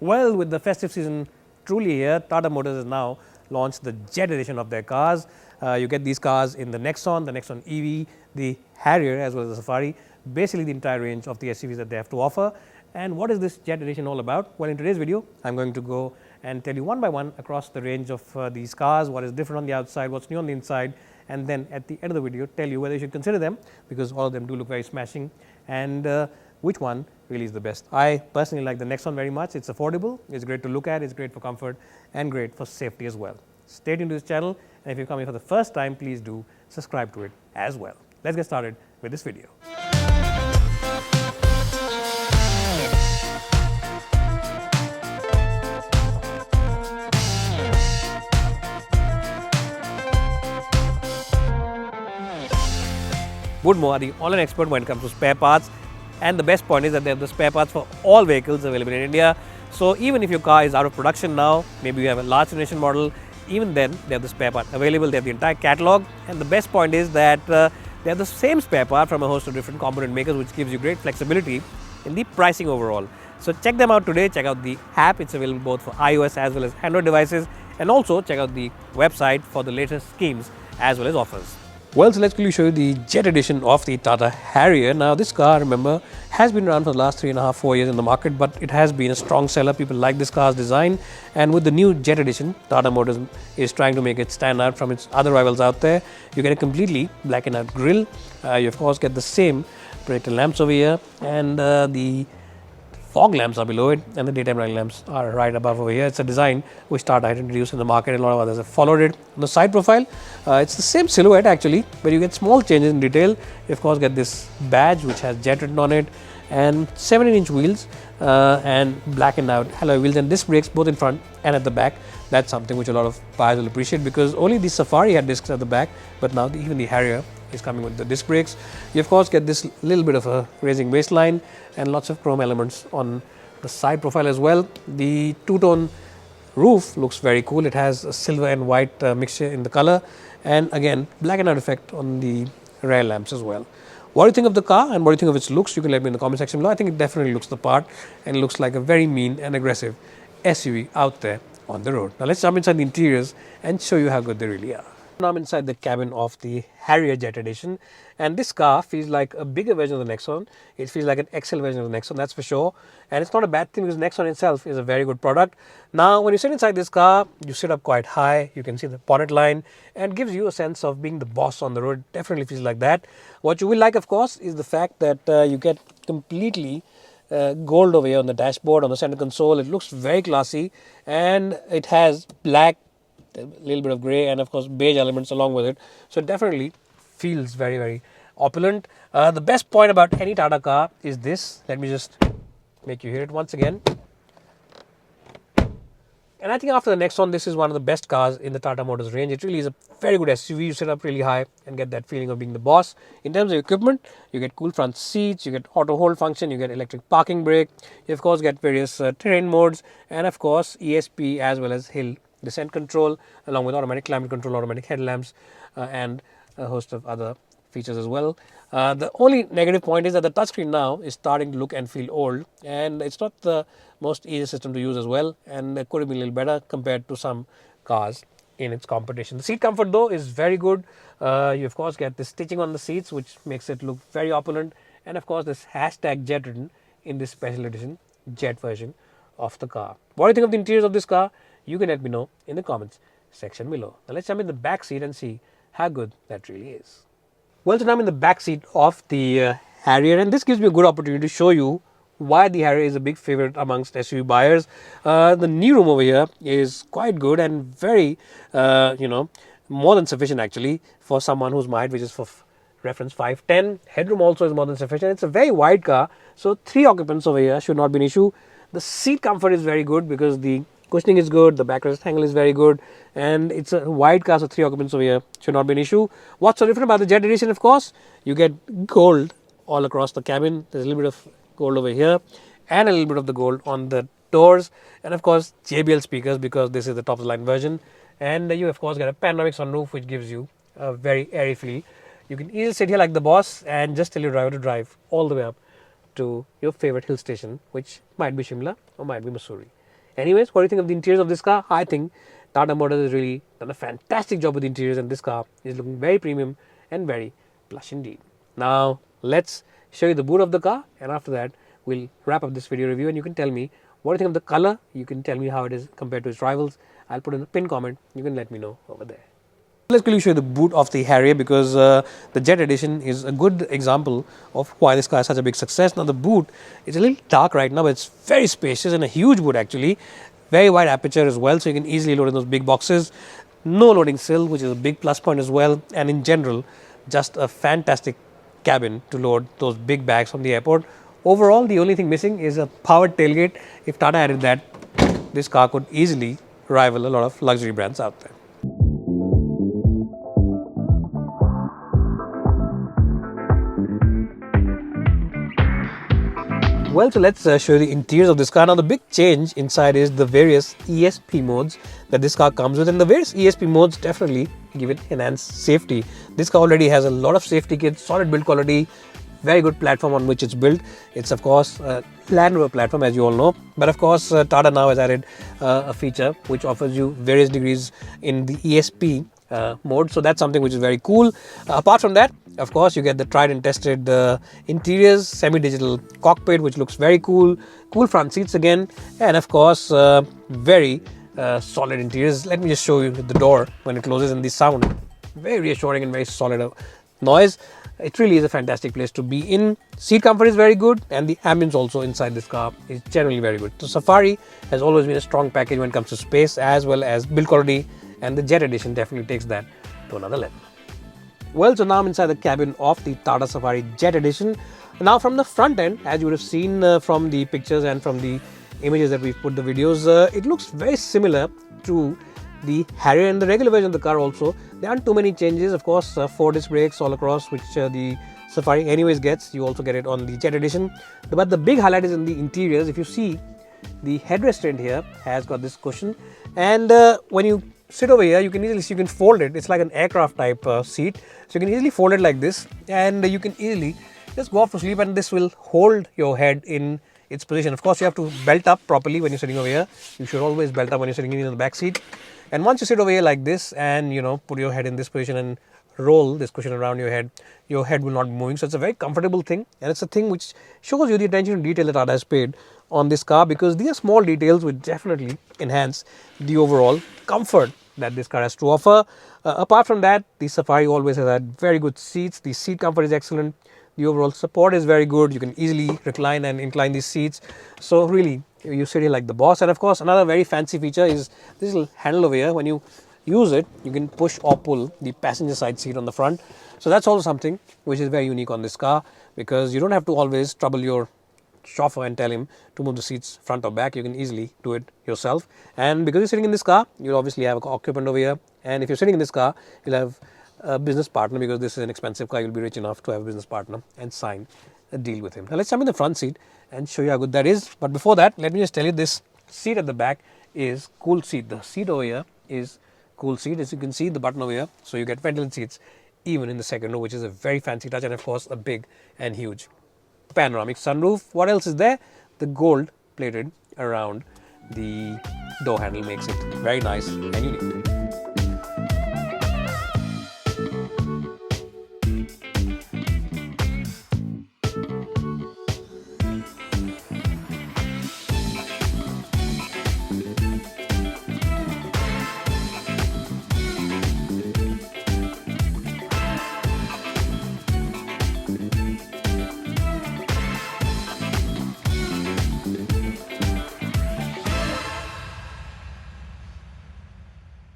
Well, with the festive season truly here, Tata Motors has now launched the Jet Edition of their cars. You get these cars in the Nexon EV, the Harrier as well as the Safari, basically the entire range of the SUVs that they have to offer. And what is this Jet Edition all about? Well, in today's video, I'm going to go and tell you one by one across the range of these cars, what is different on the outside, what's new on the inside, and then at the end of the video, tell you whether you should consider them, because all of them do look very smashing, and which one really is the best. I personally like the Nexon very much. It's affordable, it's great to look at, it's great for comfort, and great for safety as well. Stay tuned to this channel, and if you're coming for the first time, please do subscribe to it as well. Let's get started with this video. Woodmore are the online expert when it comes to spare parts, and the best point is that they have the spare parts for all vehicles available in India. So even if your car is out of production now, maybe you have a large generation model, even then they have the spare part available, they have the entire catalog, and the best point is that they have the same spare part from a host of different component makers, which gives you great flexibility in the pricing overall. So check them out today, check out the app, it's available both for iOS as well as Android devices, and also check out the website for the latest schemes as well as offers. Well, so let's quickly show you the Jet Edition of the Tata Harrier. Now this car, remember, has been around for the last 3.5 to 4 years in the market, but it has been a strong seller. People like this car's design, and with the new Jet Edition, Tata Motors is trying to make it stand out from its other rivals out there. You get a completely black and out grille. You of course get the same projector lamps over here, and the fog lamps are below it, and the daytime running lamps are right above over here. It's a design which Tata had introduced in the market, and a lot of others have followed it. On the side profile, it's the same silhouette actually, but you get small changes in detail. You of course get this badge which has Jet written on it, and 17-inch wheels and blackened out alloy wheels and disc brakes both in front and at the back. That's something which a lot of buyers will appreciate, because only the Safari had discs at the back, but now even the Harrier is coming with the disc brakes. You of course get this little bit of a raising waistline and lots of chrome elements on the side profile as well. The two-tone roof looks very cool. It has a silver and white mixture in the color, and again black and out effect on the rear lamps as well. What do you think of the car and what do you think of its looks? You can let me in the comment section below. I think it definitely looks the part and looks like a very mean and aggressive SUV out there on the road. Now let's jump inside the interiors and show you how good they really are. Now I'm inside the cabin of the Harrier Jet Edition, and this car feels like a bigger version of the Nexon. It feels like an XL version of the Nexon, that's for sure, and it's not a bad thing because Nexon itself is a very good product. Now when you sit inside this car, you sit up quite high, you can see the bonnet line, and gives you a sense of being the boss on the road. It definitely feels like that. What you will like, of course, is the fact that you get completely gold over here on the dashboard, on the center console. It looks very classy, and it has black, a little bit of grey, and of course beige elements along with it. So it definitely feels very, very opulent. The best point about any Tata car is this. Let me just make you hear it once again. And I think after the Nexon, this is one of the best cars in the Tata Motors range. It really is a very good SUV. You sit up really high and get that feeling of being the boss. In terms of equipment, you get cool front seats, you get auto hold function, you get electric parking brake, you of course get various terrain modes, and of course ESP as well as hill descent control, along with automatic climate control, automatic headlamps, and a host of other features as well. The only negative point is that the touchscreen now is starting to look and feel old, and it's not the most easy system to use as well, and it could have been a little better compared to some cars in its competition. The seat comfort though is very good. You of course get the stitching on the seats, which makes it look very opulent, and of course this hashtag Jet written in this special edition Jet version of the car. What do you think of the interiors of this car? You can let me know in the comments section below. Now let's jump in the back seat and see how good that really is. Well, so now I'm in the back seat of the Harrier, and this gives me a good opportunity to show you why the Harrier is a big favorite amongst SUV buyers. The knee room over here is quite good and very, more than sufficient actually for someone who's my height, which is for reference 5'10". Headroom also is more than sufficient. It's a very wide car, so 3 occupants over here should not be an issue. The seat comfort is very good because the cushioning is good, the backrest angle is very good, and it's a wide car, so 3 occupants over here should not be an issue. What's so different about the Jet Edition, of course, you get gold all across the cabin. There's a little bit of gold over here and a little bit of the gold on the doors, and of course JBL speakers because this is the top of the line version, and you of course get a panoramic sunroof which gives you a very airy feel. You can easily sit here like the boss and just tell your driver to drive all the way up to your favorite hill station, which might be Shimla or might be Mussoorie. Anyways, what do you think of the interiors of this car? I think Tata Motors has really done a fantastic job with the interiors, and this car is looking very premium and very plush indeed. Now let's show you the boot of the car, and after that we'll wrap up this video review, and you can tell me what do you think of the color. You can tell me how it is compared to its rivals. I'll put in a pin comment. You can let me know over there. Let's quickly show you the boot of the Harrier, because the Jet Edition is a good example of why this car is such a big success. Now the boot is a little dark right now, but it's very spacious and a huge boot actually. Very wide aperture as well, so you can easily load in those big boxes. No loading sill, which is a big plus point as well. And in general, just a fantastic cabin to load those big bags from the airport. Overall, the only thing missing is a powered tailgate. If Tata added that, this car could easily rival a lot of luxury brands out there. Well, so let's show you the interiors of this car. Now the big change inside is the various ESP modes that this car comes with, and the various ESP modes definitely give it enhanced safety. This car already has a lot of safety kits, solid build quality, very good platform on which it's built. It's of course a Land Rover platform, as you all know, but of course Tata now has added a feature which offers you various degrees in the ESP mode, so that's something which is very cool. Apart from that, of course, you get the tried and tested interiors, semi-digital cockpit which looks very cool, cool front seats again, and of course very solid interiors. Let me just show you the door when it closes, and the sound very reassuring and very solid noise. It really is a fantastic place to be in. Seat comfort is very good, and the ambience also inside this car is generally very good. So Safari has always been a strong package when it comes to space as well as build quality, and the Jet Edition definitely takes that to another level. Well, so now I'm inside the cabin of the Tata Safari Jet Edition. Now from the front end, as you would have seen from the pictures and from the images that we've put the videos, it looks very similar to the Harrier and the regular version of the car also. There aren't too many changes. Of course, 4 disc brakes all across, which the Safari anyways gets. You also get it on the Jet Edition. But the big highlight is in the interiors. If you see, the headrest end here has got this cushion, and when you sit over here, you can easily see, you can fold it. It's like an aircraft type seat, so you can easily fold it like this, and you can easily just go off to sleep, and this will hold your head in its position. Of course, you have to belt up properly when you're sitting over here. You should always belt up when you're sitting in the back seat. And once you sit over here like this, and put your head in this position and roll this cushion around your head will not be moving. So it's a very comfortable thing, and it's a thing which shows you the attention to detail that Tata has paid on this car, because these are small details which definitely enhance the overall comfort that this car has to offer. Apart from that, the Safari always has had very good seats. The seat comfort is excellent. The overall support is very good. You can easily recline and incline these seats. So really, you sit here like the boss. And of course, another very fancy feature is this little handle over here. When you use it, you can push or pull the passenger side seat on the front. So that's also something which is very unique on this car, because you don't have to always trouble your chauffeur and tell him to move the seats front or back. You can easily do it yourself. And because you're sitting in this car, you'll obviously have an occupant over here. And if you're sitting in this car, you'll have a business partner, because this is an expensive car. You'll be rich enough to have a business partner and sign a deal with him. Now let's jump in the front seat and show you how good that is. But before that, let me just tell you, this seat at the back is cool seat. The seat over here is cool seat. As you can see, the button over here, so you get ventilated seats even in the second row, which is a very fancy touch, and of course a big and huge panoramic sunroof. What else is there? The gold plated around the door handle makes it very nice and unique.